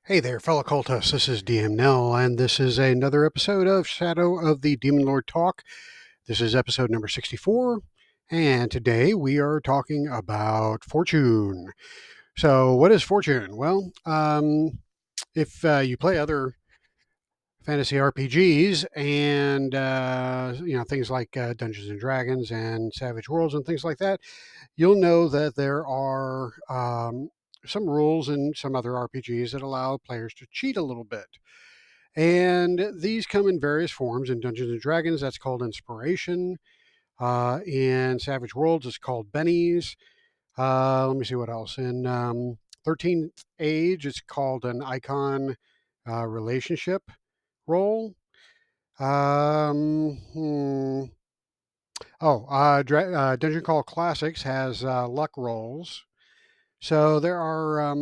Hey there, fellow cultists. This is DM Nell, and this is another episode of Shadow of the Demon Lord Talk. This is episode number 64, and today we are talking about fortune. So, what is fortune? Well, if you play other fantasy RPGs and things like Dungeons and Dragons and Savage Worlds and things like that, you'll know that there are some rules in some other RPGs that allow players to cheat a little bit. And these come in various forms. In Dungeons and Dragons, that's called inspiration. In Savage Worlds, it's called bennies. Let me see what else. In 13th Age, it's called an icon relationship roll. Um, hmm. Dungeon Call Classics has luck rolls. So there are,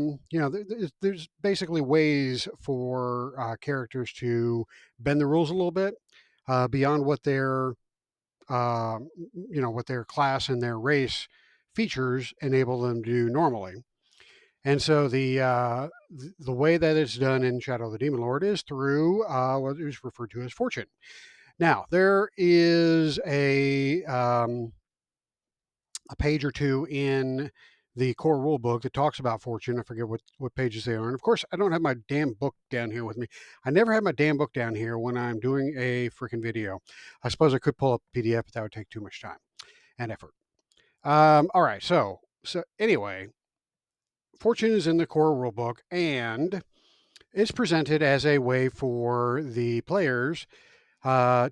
there's basically ways for characters to bend the rules a little bit beyond what what their class and their race features enable them to do normally. And so the way that it's done in Shadow of the Demon Lord is through what is referred to as fortune. Now there is a page or two in the core rule book that talks about fortune. I forget what pages they are. And of course, I don't have my damn book down here with me. I never have my damn book down here when I'm doing a freaking video. I suppose I could pull up a PDF, but that would take too much time and effort. All right. So anyway, fortune is in the core rule book and it's presented as a way for the players or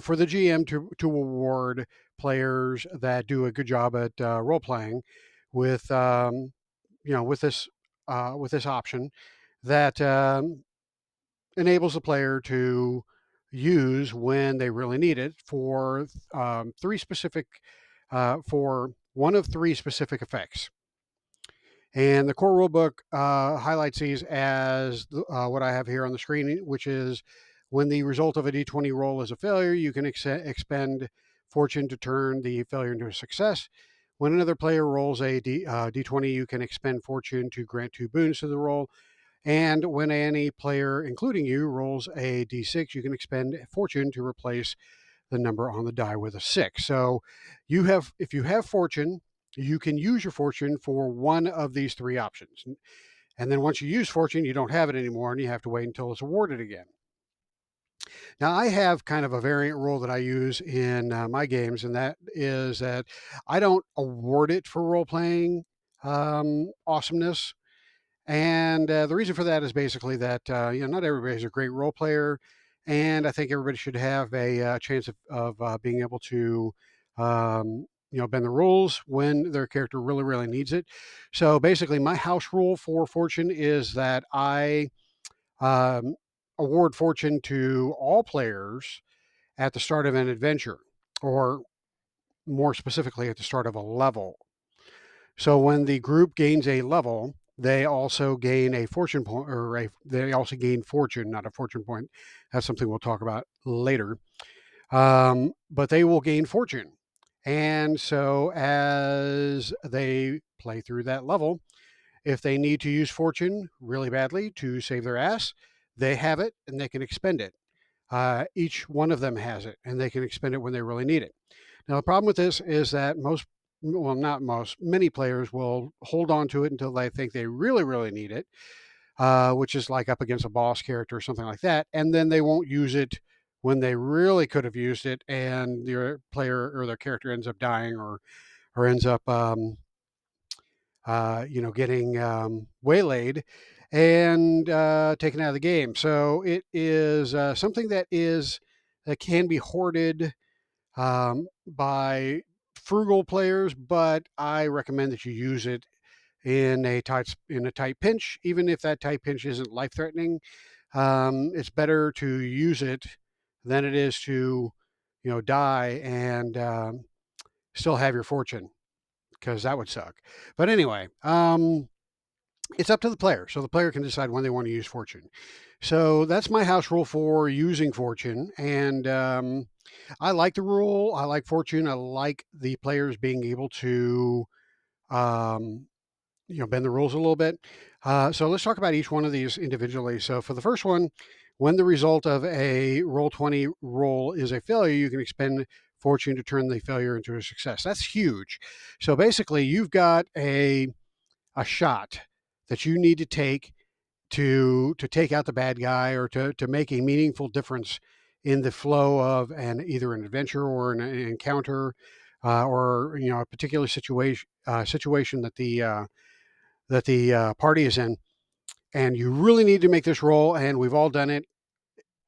for the GM to award players that do a good job at role playing with with this option that enables the player to use when they really need it for three specific for one of three specific effects. And the core rulebook highlights these as what I have here on the screen, which is when the result of a d20 roll is a failure, you can expend fortune to turn the failure into a success. When another player rolls a d20, you can expend fortune to grant two boons to the roll. And when any player, including you, rolls a d6, you can expend fortune to replace the number on the die with a six. So if you have fortune, you can use your fortune for one of these three options. And then once you use fortune, you don't have it anymore and you have to wait until it's awarded again. Now, I have kind of a variant rule that I use in my games, and that is that I don't award it for role playing awesomeness. And the reason for that is basically that not everybody's a great role player, and I think everybody should have a chance of being able to bend the rules when their character really really needs it. So basically, my house rule for fortune is that I um, award fortune to all players at the start of an adventure, or more specifically, at the start of a level. So when the group gains a level, they also gain a fortune point, they also gain fortune, not a fortune point. That's something we'll talk about later. But they will gain fortune. And so as they play through that level, if they need to use fortune really badly to save their ass, they have it and they can expend it. Each one of them has it and they can expend it when they really need it. Now, the problem with this is that not most, many players will hold on to it until they think they really, really need it, which is like up against a boss character or something like that. And then they won't use it when they really could have used it, and their player or their character ends up dying or ends up, getting waylaid and taken out of the game. So it is something that can be hoarded by frugal players, but I recommend that you use it in a tight pinch, even if that tight pinch isn't life threatening. It's better to use it than it is to, die and still have your fortune, because that would suck. But anyway, it's up to the player, so the player can decide when they want to use fortune. So that's my house rule for using fortune, and I like the rule. I like fortune. I like the players being able to, um, bend the rules a little bit. So let's talk about each one of these individually. So for the first one, when the result of a roll 20 roll is a failure, you can expend fortune to turn the failure into a success. That's huge. So basically, you've got a shot that you need to take to take out the bad guy or to make a meaningful difference in the flow of either an adventure or an encounter, or a particular situation that the party is in, and you really need to make this roll. And we've all done it.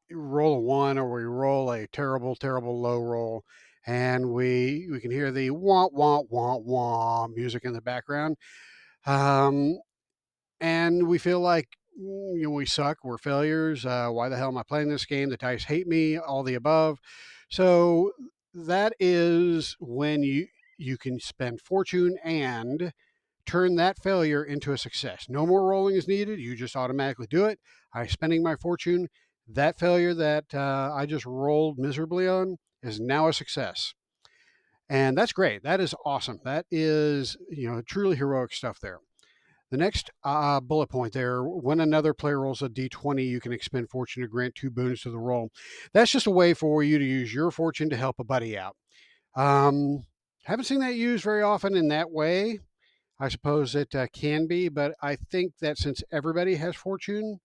You roll a one, or we roll a terrible, terrible low roll, and we can hear the wah wah wah wah music in the background. Um, and we feel like we suck, we're failures. Why the hell am I playing this game? The dice hate me, all the above. So that is when you can spend fortune and turn that failure into a success. No more rolling is needed. You just automatically do it. I spending my fortune. That failure that I just rolled miserably on is now a success. And that's great. That is awesome. That is, truly heroic stuff there. The next bullet point there, when another player rolls a d20, you can expend fortune to grant 2 boons to the roll. That's just a way for you to use your fortune to help a buddy out. Um, haven't seen that used very often in that way. I suppose it can be, but I think that since everybody has fortune,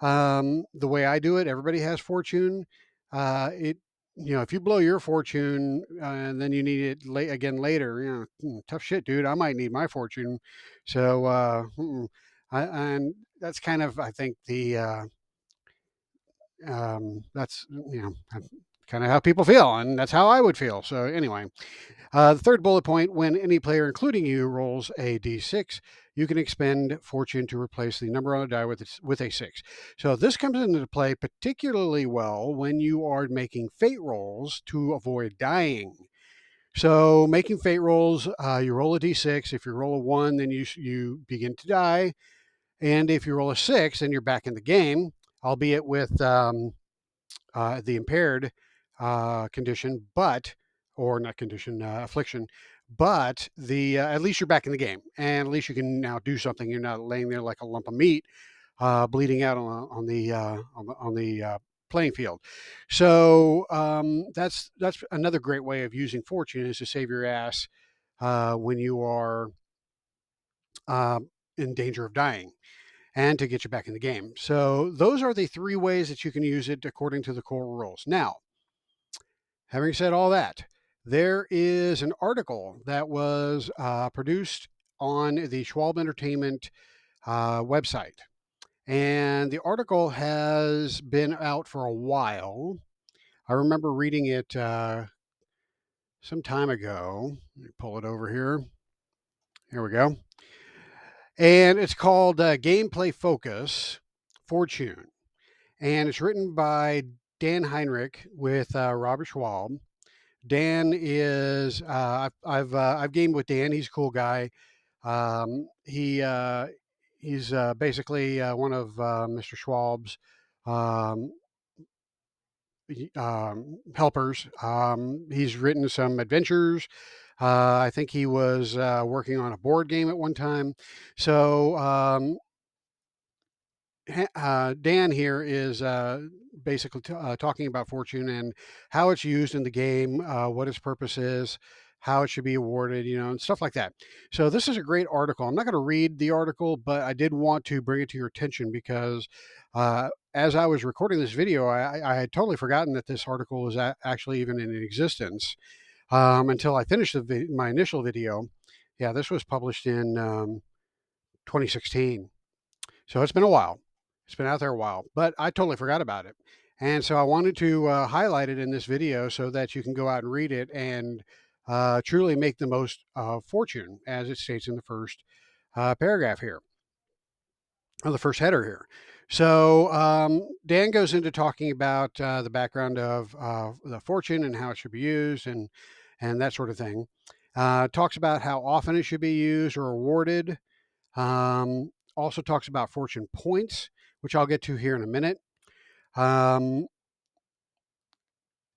the way I do it, everybody has fortune. It if you blow your fortune and then you need it again later, tough shit, dude. I might need my fortune. So, and that's kind of, I think, the that's kind of how people feel, and that's how I would feel. So anyway, the third bullet point, when any player, including you, rolls a d6, you can expend fortune to replace the number on the die with a 6. So this comes into play particularly well when you are making fate rolls to avoid dying. So making fate rolls, you roll a d6. If you roll a 1, then you begin to die. And if you roll a 6, then you're back in the game, albeit with the impaired condition, but or not condition, affliction, but the at least you're back in the game, and at least you can now do something. You're not laying there like a lump of meat, bleeding out on the playing field. So that's another great way of using fortune, is to save your ass when you are uh, in danger of dying, and to get you back in the game. So those are the 3 ways that you can use it according to the core rules. Now, having said all that, there is an article that was produced on the Schwalb Entertainment website. And the article has been out for a while. I remember reading it some time ago. Let me pull it over here. Here we go. And it's called Gameplay Focus Fortune. And it's written by Dan Heinrich with Robert Schwalb. Dan is I've gamed with Dan. He's a cool guy. He's basically one of Mr. Schwab's um, helpers. He's written some adventures. I think he was working on a board game at one time. So Dan here is basically talking about fortune and how it's used in the game, what its purpose is, how it should be awarded, and stuff like that. So this is a great article. I'm not going to read the article, but I did want to bring it to your attention because as I was recording this video, I had totally forgotten that this article was actually even in existence until I finished my initial video. Yeah, this was published in 2016. So it's been a while. It's been out there a while, but I totally forgot about it. And so I wanted to highlight it in this video so that you can go out and read it and truly make the most fortune, as it states in the first paragraph here, or the first header here. So Dan goes into talking about the background of the fortune and how it should be used and that sort of thing. Talks about how often it should be used or awarded. Also talks about fortune points, which I'll get to here in a minute.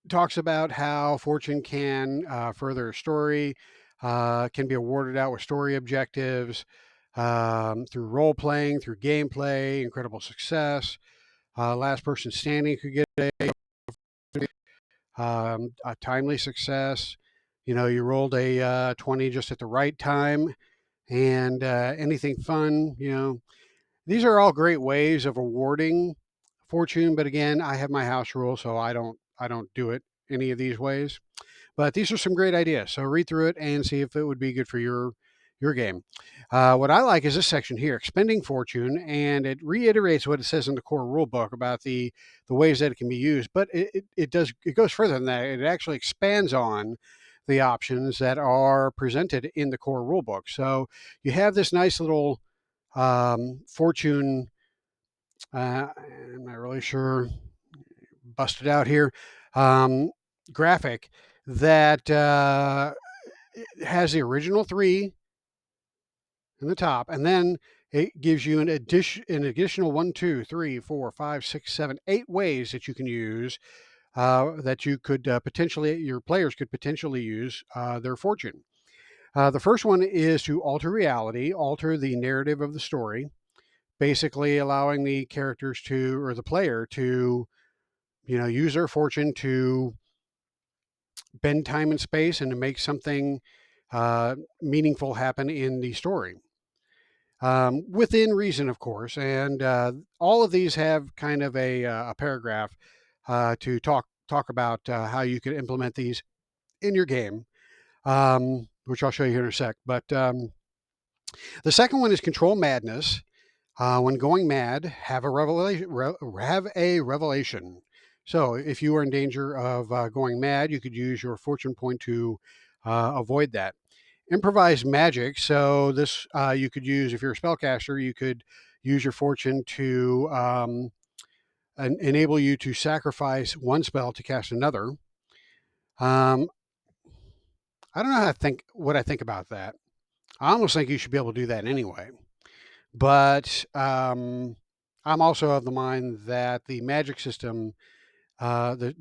Talks about how fortune can further a story, can be awarded out with story objectives. through role playing, through gameplay, incredible success. Last person standing could get a timely success. You rolled a 20 just at the right time, and anything fun. These are all great ways of awarding fortune. But again, I have my house rule, so I don't do it any of these ways. But these are some great ideas. So read through it and see if it would be good for your game. What I like is this section here, expending fortune, and it reiterates what it says in the core rule book about the ways that it can be used. But it goes further than that. It actually expands on the options that are presented in the core rule book. So you have this nice little fortune. I'm not really sure. Busted out here. Um, Graphic that has the original three in the top, and then it gives you an additional 1, 2, 3, 4, 5, 6, 7, 8 ways that you can use that you could your players could potentially use their fortune. The first one is to alter reality, alter the narrative of the story, basically allowing the characters to, or the player to, use their fortune to bend time and space and to make something meaningful happen in the story. Within reason, of course. And all of these have kind of a paragraph to talk about how you can implement these in your game, which I'll show you here in a sec. But the second one is control madness. When going mad, have a revelation. Have a revelation. So, if you are in danger of going mad, you could use your fortune point to avoid that. Improvise magic. So, this you could use if you're a spellcaster. You could use your fortune to enable you to sacrifice one spell to cast another. Um, I don't know what I think about that. I almost think you should be able to do that anyway. But I'm also of the mind that the magic system, the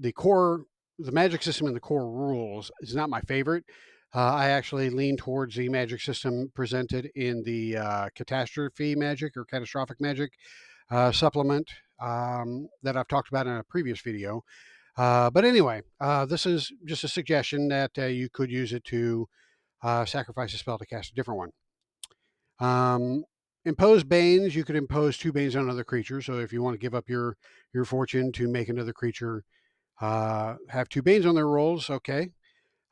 magic system and the core rules is not my favorite. I actually lean towards the magic system presented in the catastrophe magic or catastrophic magic supplement that I've talked about in a previous video. But anyway, this is just a suggestion that you could use it to sacrifice a spell to cast a different one. Impose banes. You could impose 2 banes on another creature. So if you want to give up your fortune to make another creature have 2 banes on their rolls, okay.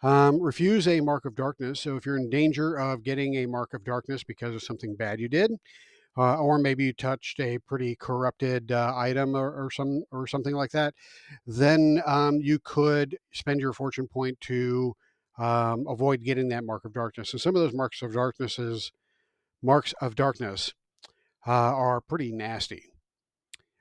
Refuse a mark of darkness. So if you're in danger of getting a mark of darkness because of something bad you did, or maybe you touched a pretty corrupted item or something like that, then you could spend your fortune point to avoid getting that mark of darkness. And some of those marks of darkness are pretty nasty.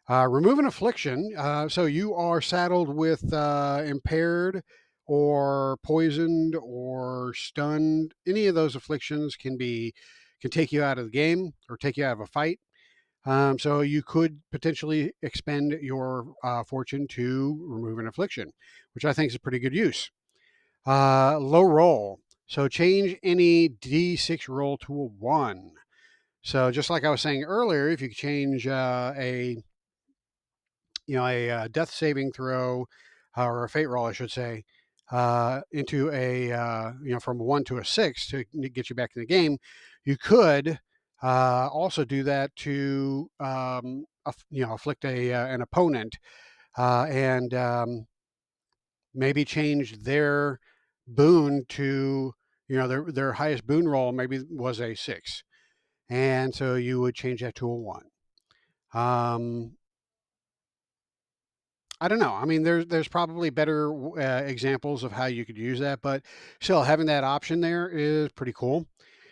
Remove an affliction. So you are saddled with impaired or poisoned or stunned. Any of those afflictions can take you out of the game or take you out of a fight. So you could potentially expend your fortune to remove an affliction, which I think is a pretty good use. Low roll. So change any D6 roll to a 1. So just like I was saying earlier, if you change a death saving throw or a fate roll, I should say, into a from a 1 to a 6 to get you back in the game, you could also do that to afflict an opponent and maybe change their boon to their highest boon roll maybe was a 6, and so you would change that to a 1. I don't know. I mean, there's probably better examples of how you could use that, but still having that option there is pretty cool.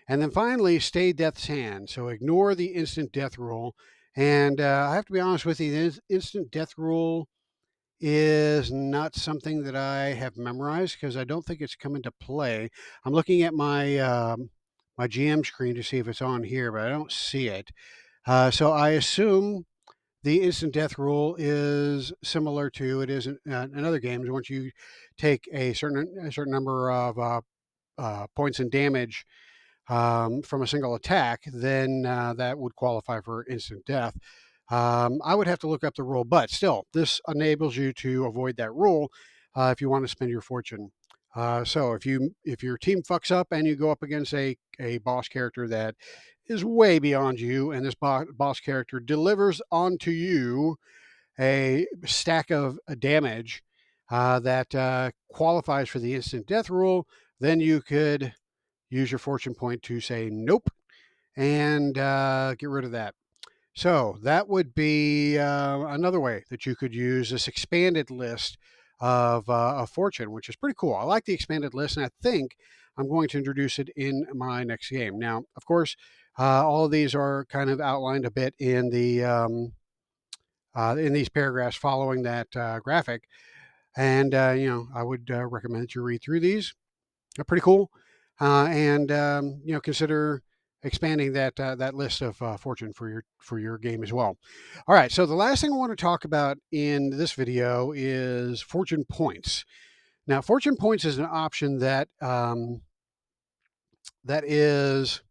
And then finally, stay death's hand. So ignore the instant death rule. And I have to be honest with you, the instant death rule is not something that I have memorized because I don't think it's come into play. I'm looking at my GM screen to see if it's on here, but I don't see it. So I assume the instant death rule is similar to it is in other games. Once you take a certain number of points and damage from a single attack, then that would qualify for instant death. I would have to look up the rule, but still, this enables you to avoid that rule if you want to spend your fortune. So if your team fucks up and you go up against a boss character that is way beyond you, and this boss character delivers onto you a stack of damage that qualifies for the instant death rule, then you could use your fortune point to say nope and get rid of that. So that would be another way that you could use this expanded list of fortune, which is pretty cool. I like the expanded list, and I think I'm going to introduce it in my next game. Now, of course, all of these are kind of outlined a bit in these paragraphs following that graphic, and I would recommend that you read through these. They're pretty cool, and consider expanding that list of fortune for your game as well. All right, so the last thing I want to talk about in this video is fortune points. Now, fortune points is an option that is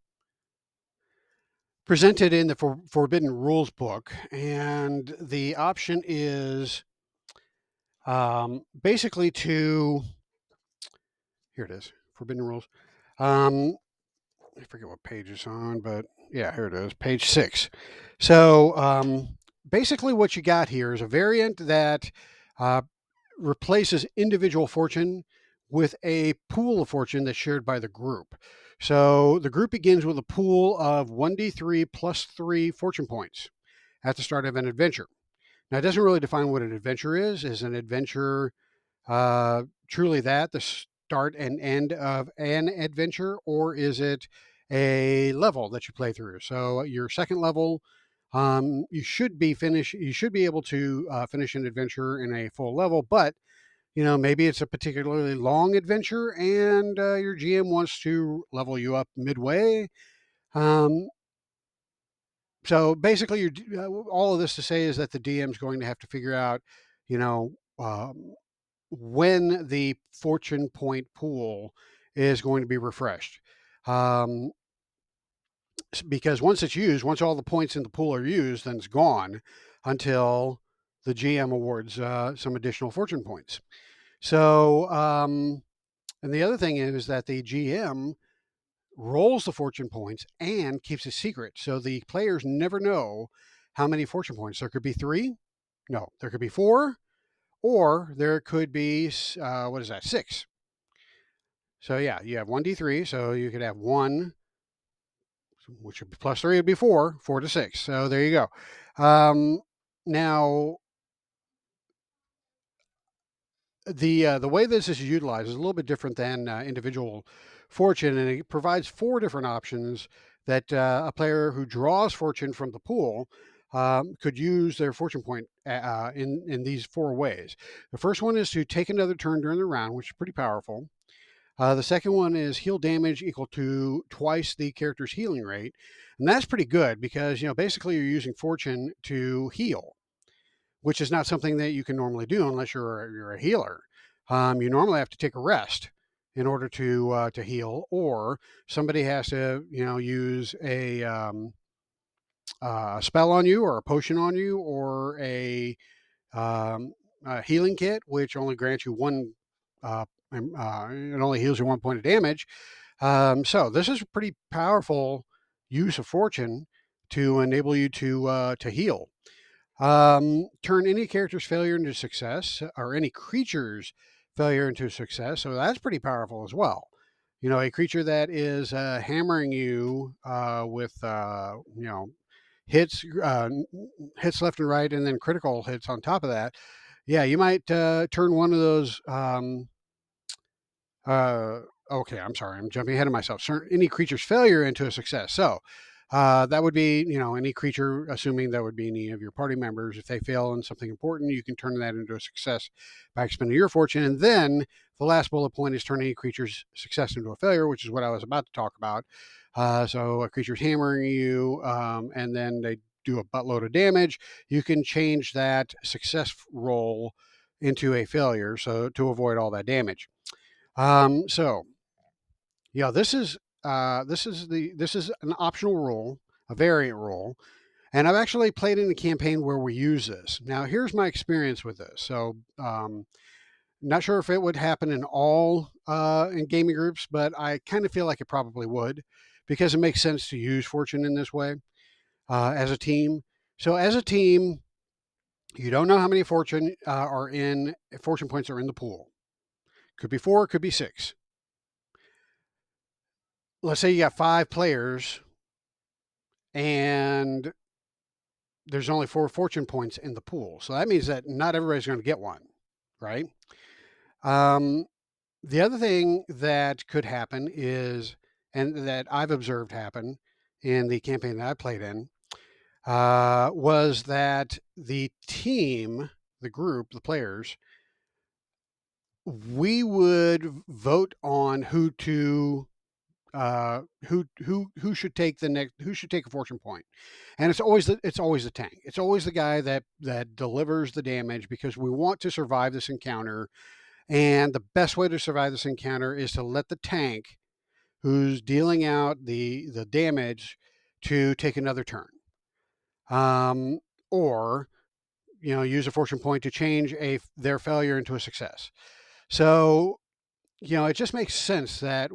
presented in the Forbidden Rules book, and the option is basically to here it is, Forbidden Rules. I forget what page it's on, but yeah, here it is, page 6. So basically, what you got here is a variant that uh, replaces individual fortune with a pool of fortune that's shared by the group. So the group begins with a pool of 1d3 plus 3 fortune points at the start of an adventure. Now, it doesn't really define what an adventure is. Is an adventure truly that, the start and end of an adventure, or is it a level that you play through? So your second level, you should be able to finish an adventure in a full level, but maybe it's a particularly long adventure and your GM wants to level you up midway. So basically, all of this to say is that the DM is going to have to figure out, you know, when the fortune point pool is going to be refreshed. Um, because once all the points in the pool are used, then it's gone until the GM awards some additional fortune points. So, and the other thing is that the GM rolls the fortune points and keeps it secret. So the players never know how many fortune points. There could be 3. No, there could be 4, or there could be, what is that, 6. So yeah, you have 1d3, so you could have 1, which would be plus 3 would be 4, 4 to 6. So there you go. Now, the way this is utilized is a little bit different than individual fortune, and it provides 4 different options that a player who draws fortune from the pool could use their fortune point in these 4 ways. The first one is to take another turn during the round, which is pretty powerful. The second one is heal damage equal to twice the character's healing rate, and that's pretty good because basically you're using fortune to heal, which is not something that you can normally do unless you're a healer. You normally have to take a rest in order to heal, or somebody has to use a spell on you, or a potion on you, or a healing kit, which only grants you one. It only heals you 1 point of damage. So this is a pretty powerful use of fortune to enable you to heal. Turn any character's failure into success, or any creature's failure into success. So that's pretty powerful as well. A creature that is hammering you with hits hits left and right, and then critical hits on top of that. Yeah, you might turn one of those. Okay, I'm sorry, I'm jumping ahead of myself. Any creature's failure into a success. So that would be, any creature, assuming that would be any of your party members. If they fail in something important, you can turn that into a success by expending your fortune. And then the last bullet point is turn any creature's success into a failure, which is what I was about to talk about. So a creature's hammering you, and then they do a buttload of damage. You can change that success roll into a failure, so to avoid all that damage. So yeah, this is this is an optional rule, a variant rule, and I've actually played in a campaign where we use this. Now, here's my experience with this. So, not sure if it would happen in all in gaming groups, but I kind of feel like it probably would, because it makes sense to use fortune in this way as a team. So, as a team, you don't know how many fortune points are in the pool. Could be 4, could be 6. Let's say you got 5 players and there's only 4 fortune points in the pool. So that means that not everybody's going to get one, right? Um, the other thing that could happen is, and that I've observed happen in the campaign that I played in, was that the team, the group, the players, we would vote on who should take who should take a fortune point, and it's always the tank. It's always the guy that delivers the damage, because we want to survive this encounter, and the best way to survive this encounter is to let the tank who's dealing out the damage to take another turn, um, or use a fortune point to change their failure into a success. So it just makes sense that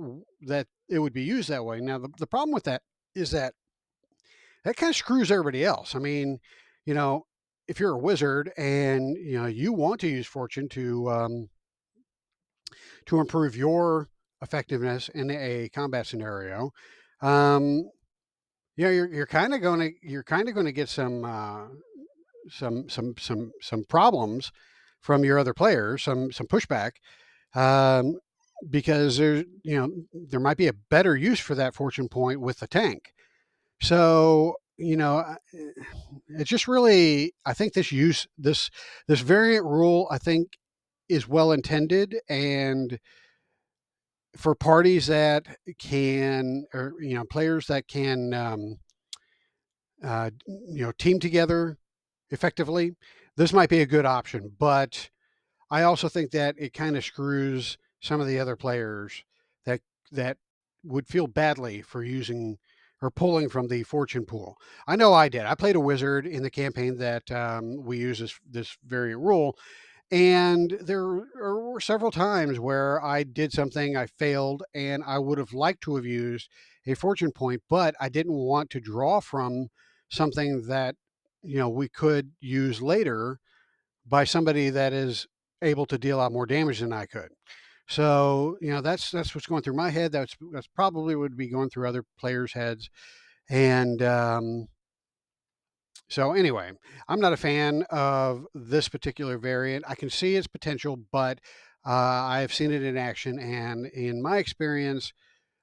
it would be used that way. Now, the problem with that is that kind of screws everybody else. I mean, you know, if you're a wizard and you want to use fortune to improve your effectiveness in a combat scenario, um, you're kind of going to get some problems from your other players, some pushback, um, because there might be a better use for that fortune point with the tank. So it's just really, I think this variant rule, I think, is well intended, and for parties that can, or players that can team together effectively, this might be a good option. But I also think that it kind of screws some of the other players that that would feel badly for using or pulling from the fortune pool. I know I did. I played a wizard in the campaign that we use this variant rule, and there were several times where I did something, I failed, and I would have liked to have used a fortune point, but I didn't want to draw from something that we could use later by somebody that is able to deal out more damage than I could. So that's what's going through my head. That's probably would be going through other players' heads. And so anyway, I'm not a fan of this particular variant. I can see its potential, but I have seen it in action, and in my experience,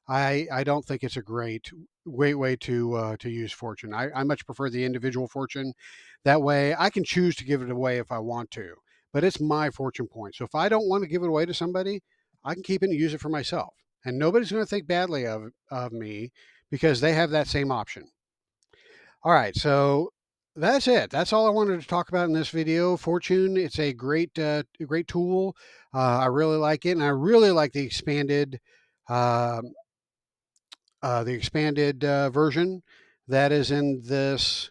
I don't think it's a great way to use fortune. I much prefer the individual fortune. That way, I can choose to give it away if I want to, but it's my fortune point. So if I don't want to give it away to somebody, I can keep it and use it for myself, and nobody's going to think badly of me because they have that same option. All right, so that's it. That's all I wanted to talk about in this video. Fortune, it's a great tool. I really like it, and I really like uh, the expanded version that is in this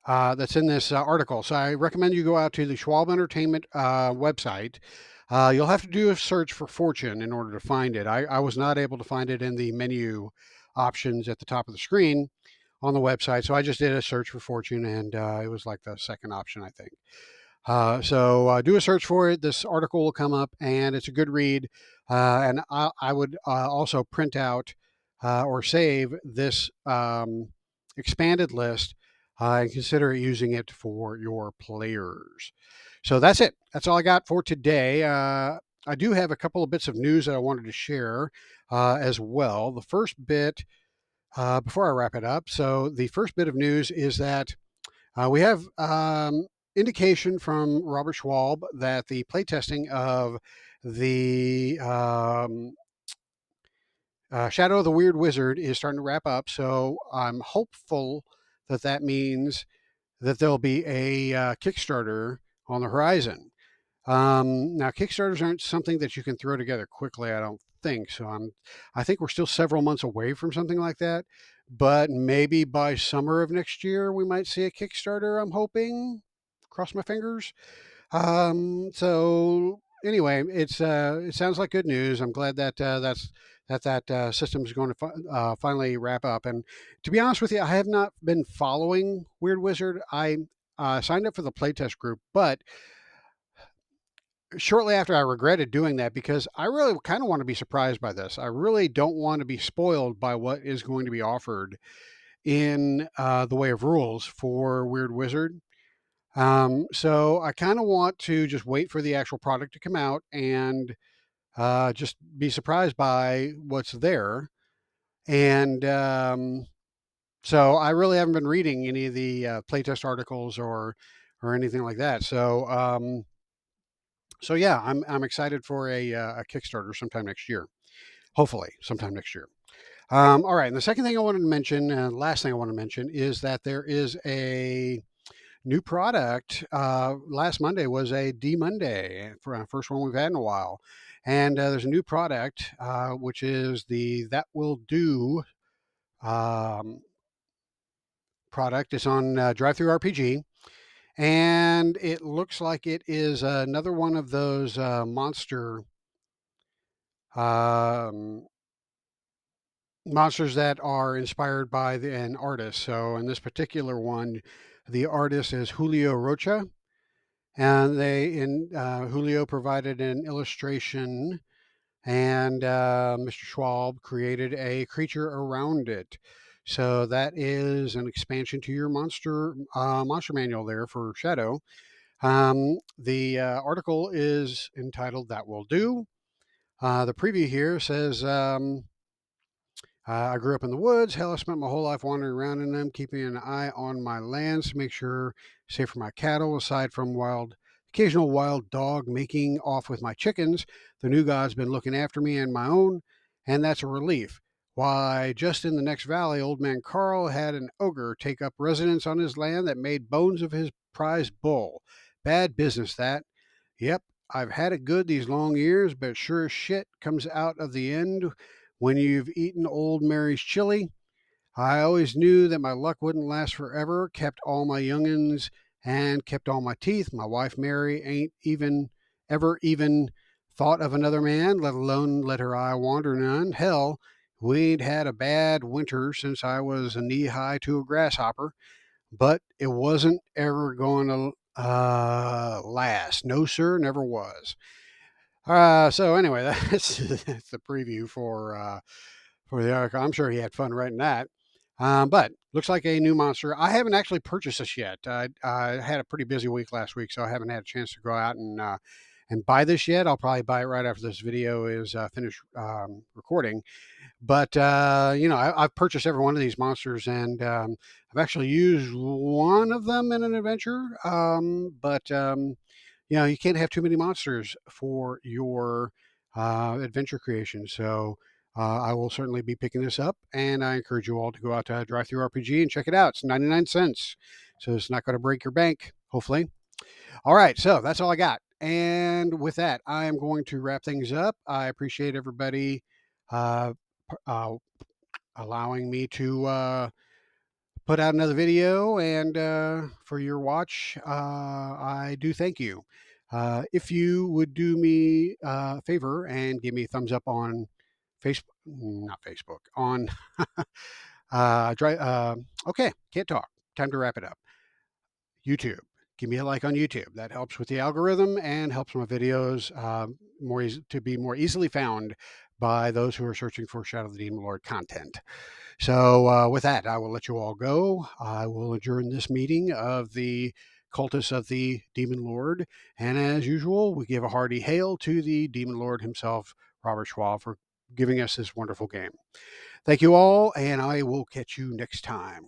that's in this article. So I recommend you go out to the Schwab Entertainment website. You'll have to do a search for Fortune in order to find it. I was not able to find it in the menu options at the top of the screen on the website, so I just did a search for Fortune, and it was like the second option, I think. So do a search for it. This article will come up, and it's a good read. And I would also print out or save this expanded list and consider using it for your players. So that's it. That's all I got for today. I do have a couple of bits of news that I wanted to share as well. The first bit, before I wrap it up, so the first bit of news is that we have indication from Robert Schwab that the playtesting of the Shadow of the Weird Wizard is starting to wrap up. So I'm hopeful that that means that there'll be a Kickstarter on the horizon. Now, Kickstarters aren't something that you can throw together quickly, I don't think. So I think we're still several months away from something like that, but maybe by summer of next year we might see a Kickstarter. I'm hoping. Cross my fingers. So anyway, it sounds like good news. I'm glad that that system is going to finally wrap up. And to be honest with you, I have not been following Weird Wizard. I signed up for the playtest group, but shortly after I regretted doing that because I really kind of want to be surprised by this. I really don't want to be spoiled by what is going to be offered in the way of rules for Weird Wizard. So I kind of want to just wait for the actual product to come out and just be surprised by what's there. And so I really haven't been reading any of the playtest articles or anything like that. So yeah, I'm excited for a Kickstarter sometime next year. Hopefully, sometime next year. All right, and the second thing I wanted to mention, last thing I want to mention, is that there is a new product. Last Monday was a D Monday, for first one we've had in a while, and there's a new product which is the That Will Do um, product. It's on DriveThru RPG, and it looks like it is another one of those um, monsters that are inspired by an artist. So in this particular one, the artist is Julio Rocha, and Julio provided an illustration, and Mr. Schwab created a creature around it. So that is an expansion to your monster manual there for Shadow. The article is entitled "That Will Do." The preview here says. I grew up in the woods. Hell, I spent my whole life wandering around in them, keeping an eye on my lands to make sure safe for my cattle. Aside from occasional wild dog making off with my chickens, the new god's been looking after me and my own, and that's a relief. Why, just in the next valley, old man Carl had an ogre take up residence on his land that made bones of his prize bull. Bad business, that. Yep, I've had it good these long years, but sure as shit comes out of the end when you've eaten old Mary's chili. I always knew that my luck wouldn't last forever, kept all my young'uns and kept all my teeth. My wife Mary ain't ever even thought of another man, let alone let her eye wander none. Hell, we'd had a bad winter since I was knee high to a grasshopper, but it wasn't ever going to last. No, sir, never was. So anyway, that's the preview for the article. I'm sure he had fun writing that. But looks like a new monster. I haven't actually purchased this yet. I had a pretty busy week last week, so I haven't had a chance to go out and buy this yet. I'll probably buy it right after this video is finished recording. But I've purchased every one of these monsters, and I've actually used one of them in an adventure. But you can't have too many monsters for your adventure creation. So I will certainly be picking this up, and I encourage you all to go out to DriveThru RPG and check it out. It's 99 cents, so it's not going to break your bank, hopefully. All right, so that's all I got. And with that, I am going to wrap things up. I appreciate everybody uh, uh, allowing me to put out another video, and for your watch, I do thank you. If you would do me a favor and give me a thumbs up on Facebook, not Facebook, on okay, can't talk. Time to wrap it up. YouTube. Give me a like on YouTube. That helps with the algorithm and helps my videos to be more easily found by those who are searching for Shadow of the Demon Lord content. So with that, I will let you all go. I will adjourn this meeting of the cultists of the Demon Lord. And as usual, we give a hearty hail to the Demon Lord himself, Robert Schwab, for giving us this wonderful game. Thank you all, and I will catch you next time.